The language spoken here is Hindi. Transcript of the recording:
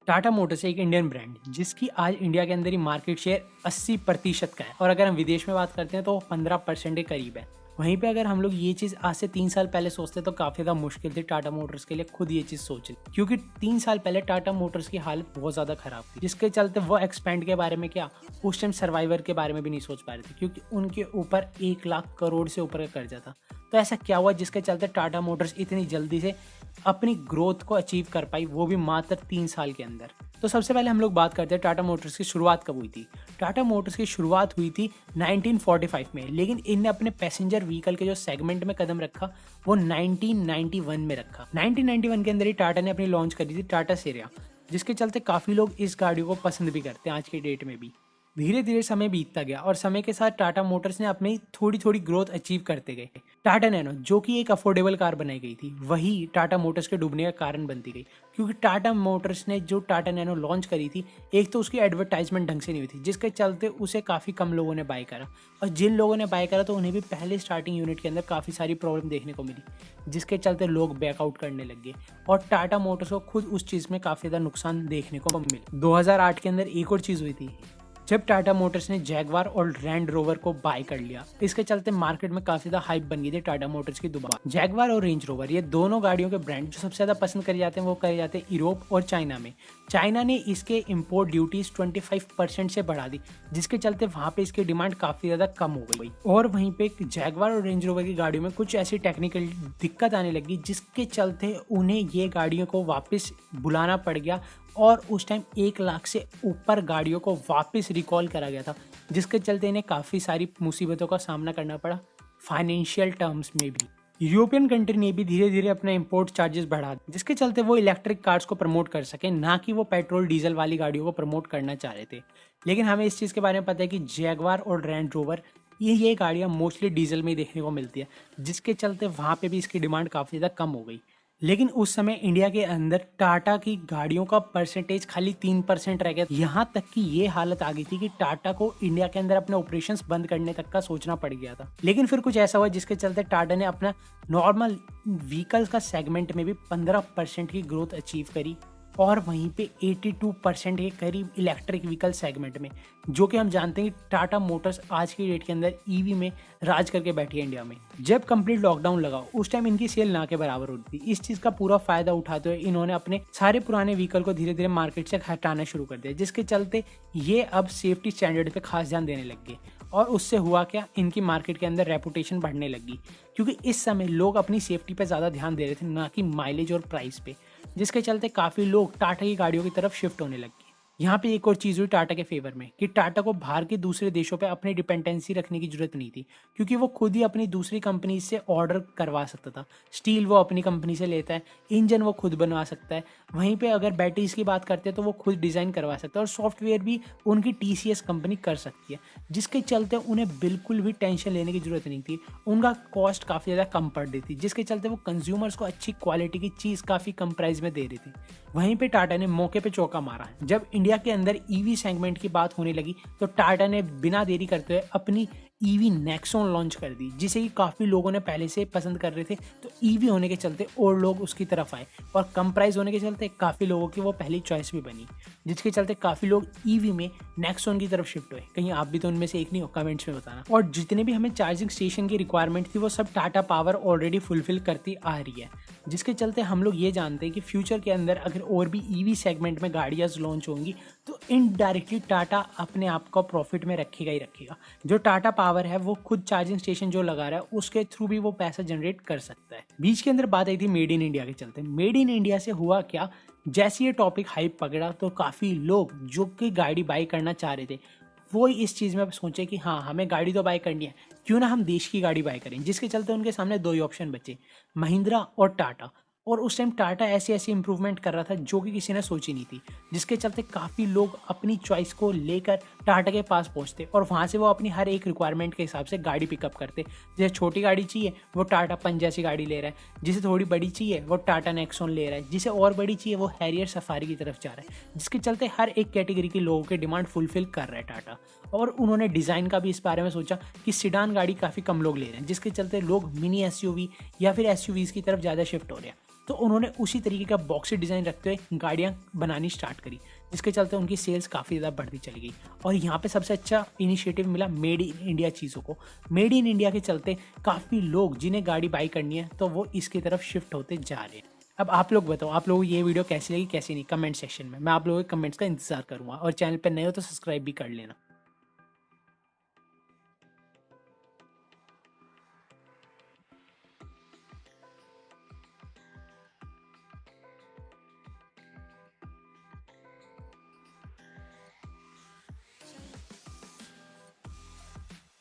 टाटा मोटर्स एक इंडियन ब्रांड जिसकी आज इंडिया के अंदर ही मार्केट शेयर 80% का है और अगर हम विदेश में बात करते हैं तो 15% के करीब है। वहीं पे अगर हम लोग ये चीज़ आज से 3 साल पहले सोचते तो काफ़ी ज़्यादा मुश्किल थी टाटा मोटर्स के लिए खुद ये चीज़ सोचनी, क्योंकि 3 साल पहले टाटा मोटर्स की हालत बहुत ज़्यादा खराब थी, जिसके चलते वो एक्सपेंड के बारे में क्या उस टाइम सर्वाइवर के बारे में भी नहीं सोच पा रहे थे, क्योंकि उनके ऊपर 1 लाख करोड़ से ऊपर का कर्जा था। तो ऐसा क्या हुआ जिसके चलते टाटा मोटर्स इतनी जल्दी से अपनी ग्रोथ को अचीव कर पाई, वो भी मात्र 3 साल के अंदर। तो सबसे पहले हम लोग बात करते हैं टाटा मोटर्स की शुरुआत कब हुई थी। टाटा मोटर्स की शुरुआत हुई थी 1945 में, लेकिन इनने अपने पैसेंजर व्हीकल के जो सेगमेंट में कदम रखा वो 1991 में रखा। 1991 के अंदर ही टाटा ने अपनी लॉन्च करी थी टाटा सेरिया, जिसके चलते काफ़ी लोग इस गाड़ी को पसंद भी करते हैं आज के डेट में भी। धीरे धीरे समय बीतता गया और समय के साथ टाटा मोटर्स ने अपनी थोड़ी थोड़ी ग्रोथ अचीव करते गए। टाटा नैनो जो कि एक अफोर्डेबल कार बनाई गई थी, वही टाटा मोटर्स के डूबने का कारण बनती गई, क्योंकि टाटा मोटर्स ने जो टाटा नैनो लॉन्च करी थी, एक तो उसकी एडवर्टाइजमेंट ढंग से नहीं हुई थी, जिसके चलते उसे काफ़ी कम लोगों ने बाय करा, और जिन लोगों ने बाय करा तो उन्हें भी पहले स्टार्टिंग यूनिट के अंदर काफ़ी सारी प्रॉब्लम देखने को मिली, जिसके चलते लोग बैकआउट करने लग गए और टाटा मोटर्स को खुद उस चीज़ में काफ़ी ज़्यादा नुकसान देखने को मिला। 2008 के अंदर एक और चीज़ हुई थी जब टाटा मोटर्स ने जैगवार और लैंड रोवर को बाय कर लिया। इसके चलते मार्केट में काफी ज्यादा हाइप बन गई थी टाटा मोटर्स की दोबारा। जैगवार और रेंज रोवर ये दोनों गाड़ियों के ब्रांड जो सबसे ज्यादा पसंद करे जाते हैं वो करे जाते हैं यूरोप और चाइना में। चाइना ने इसके इंपोर्ट ड्यूटीज 25% से बढ़ा दी, जिसके चलते वहां पे इसकी डिमांड काफी ज्यादा कम हो गई और वहीं पे जैगवार और रेंज रोवर की गाड़ियों में कुछ ऐसी टेक्निकल दिक्कत आने लगी, जिसके चलते उन्हें ये गाड़ियों को वापस बुलाना पड़ गया और उस टाइम 1 लाख से ऊपर गाड़ियों को वापस रिकॉल करा गया था, जिसके चलते इन्हें काफ़ी सारी मुसीबतों का सामना करना पड़ा फाइनेंशियल टर्म्स में भी। यूरोपियन कंट्री ने भी धीरे धीरे अपना इंपोर्ट चार्जेस बढ़ा दिए, जिसके चलते वो इलेक्ट्रिक कार्स को प्रमोट कर सके, ना कि वो पेट्रोल डीजल वाली गाड़ियों को प्रमोट करना चाह रहे थे। लेकिन हमें इस चीज़ के बारे में पता है कि जैगवार और लैंड रोवर ये गाड़ियाँ मोस्टली डीजल में ही देखने को मिलती है, जिसके चलते वहाँ पे भी इसकी डिमांड काफ़ी ज़्यादा कम हो गई। लेकिन उस समय इंडिया के अंदर टाटा की गाड़ियों का परसेंटेज खाली 3% रह गया। यहाँ तक कि ये हालत आ गई थी कि टाटा को इंडिया के अंदर अपने ऑपरेशंस बंद करने तक का सोचना पड़ गया था। लेकिन फिर कुछ ऐसा हुआ जिसके चलते टाटा ने अपना नॉर्मल व्हीकल्स का सेगमेंट में भी 15% की ग्रोथ अचीव करी और वहीं पे 82% के करीब इलेक्ट्रिक व्हीकल सेगमेंट में, जो कि हम जानते हैं कि टाटा मोटर्स आज की डेट के अंदर ईवी में राज करके बैठी है इंडिया में। जब कंप्लीट लॉकडाउन लगा उस टाइम इनकी सेल ना के बराबर होती थी। इस चीज़ का पूरा फायदा उठाते हुए इन्होंने अपने सारे पुराने व्हीकल को धीरे धीरे मार्केट से हटाना शुरू कर दिया, जिसके चलते ये अब सेफ्टी स्टैंडर्ड पे खास ध्यान देने लग गए और उससे हुआ क्या, इनकी मार्केट के अंदर रेपुटेशन बढ़ने लगी, क्योंकि इस समय लोग अपनी सेफ्टी पे ज़्यादा ध्यान दे रहे थे, ना कि माइलेज और प्राइस पे, जिसके चलते काफ़ी लोग टाटा की गाड़ियों की तरफ शिफ्ट होने लगे। यहाँ पे एक और चीज़ हुई टाटा के फेवर में कि टाटा को बाहर के दूसरे देशों पे अपनी डिपेंडेंसी रखने की जरूरत नहीं थी, क्योंकि वो खुद ही अपनी दूसरी कंपनी से ऑर्डर करवा सकता था। स्टील वो अपनी कंपनी से लेता है, इंजन वो खुद बनवा सकता है, वहीं पे अगर बैटरीज की बात करते हैं तो वो खुद डिज़ाइन करवा सकता है और सॉफ्टवेयर भी उनकी TCS कंपनी कर सकती है, जिसके चलते उन्हें बिल्कुल भी टेंशन लेने की जरूरत नहीं थी। उनका कॉस्ट काफ़ी ज़्यादा कम पड़ रही थी, जिसके चलते वो कंज्यूमर्स को अच्छी क्वालिटी की चीज़ काफ़ी कम प्राइस में दे रही थी। वहीं पे टाटा ने मौके पे चौका मारा। जब इंडिया के अंदर ईवी सेगमेंट की बात होने लगी तो टाटा ने बिना देरी करते हुए अपनी ईवी नेक्सॉन लॉन्च कर दी, जिसे कि काफ़ी लोगों ने पहले से पसंद कर रहे थे। तो ईवी होने के चलते और लोग उसकी तरफ आए और कम प्राइस होने के चलते काफ़ी लोगों की वो पहली चॉइस भी बनी, जिसके चलते काफ़ी लोग ईवी में नेक्सॉन की तरफ शिफ्ट हुए। कहीं आप भी तो उनमें से एक नहीं हो, कमेंट्स में बताना। और जितने भी हमें चार्जिंग स्टेशन की रिक्वायरमेंट थी वो सब टाटा पावर ऑलरेडी फुलफिल करती आ रही है, जिसके चलते हम लोग ये जानते हैं कि फ्यूचर के अंदर अगर और भी ईवी सेगमेंट में गाड़ियाँ लॉन्च होंगी तो इनडायरेक्टली टाटा अपने आप को प्रॉफिट में रखेगा ही रखेगा। जो टाटा पावर है वो खुद चार्जिंग स्टेशन जो लगा रहा है उसके थ्रू भी वो पैसा जनरेट कर सकता है। बीच के अंदर बात आई थी मेड इन इंडिया के चलते। मेड इन इंडिया से हुआ क्या, जैसे ये टॉपिक हाइप पकड़ा तो काफ़ी लोग जो कि गाड़ी बाई करना चाह रहे थे वो इस चीज़ में सोचे कि हाँ हमें गाड़ी तो बाई करनी है, क्यों ना हम देश की गाड़ी बाई करें, जिसके चलते उनके सामने 2 ही ऑप्शन बचे, महिंद्रा और टाटा। और उस टाइम टाटा ऐसी इंप्रूवमेंट कर रहा था जो कि किसी ने सोची नहीं थी, जिसके चलते काफ़ी लोग अपनी चॉइस को लेकर टाटा के पास पहुंचते और वहां से वो अपनी हर एक रिक्वायरमेंट के हिसाब से गाड़ी पिकअप करते। जैसे छोटी गाड़ी चाहिए वो टाटा पंच जैसी गाड़ी ले रहा है, जिसे थोड़ी बड़ी चाहिए वो टाटा नेक्सॉन ले रहा है, जिसे और बड़ी चाहिए वो हैरियर सफारी की तरफ जा रहा है, जिसके चलते हर एक कैटेगरी के लोगों के डिमांड फुलफिल कर रहा है टाटा। और उन्होंने डिज़ाइन का भी इस बारे में सोचा कि सिडान गाड़ी काफ़ी कम लोग ले रहे हैं, जिसके चलते लोग मिनी SUV या फिर SUVs की तरफ ज़्यादा शिफ्ट हो रहे हैं। तो उन्होंने उसी तरीके का बॉक्सी डिज़ाइन रखते हुए गाड़ियाँ बनानी स्टार्ट करी, जिसके चलते उनकी सेल्स काफ़ी ज़्यादा बढ़ती चली गई। और यहाँ पे सबसे अच्छा इनिशिएटिव मिला मेड इन इंडिया चीज़ों को। मेड इन इंडिया के चलते काफ़ी लोग जिन्हें गाड़ी बाई करनी है तो वो इसकी तरफ शिफ्ट होते जा रहे हैं। अब आप लोग बताओ, आप लोगों को ये वीडियो कैसी लगी कैसी नहीं, कमेंट सेक्शन में। मैं आप लोगों के कमेंट्स का इंतजार करूँगा और चैनल पर नए हो तो सब्सक्राइब भी कर लेना।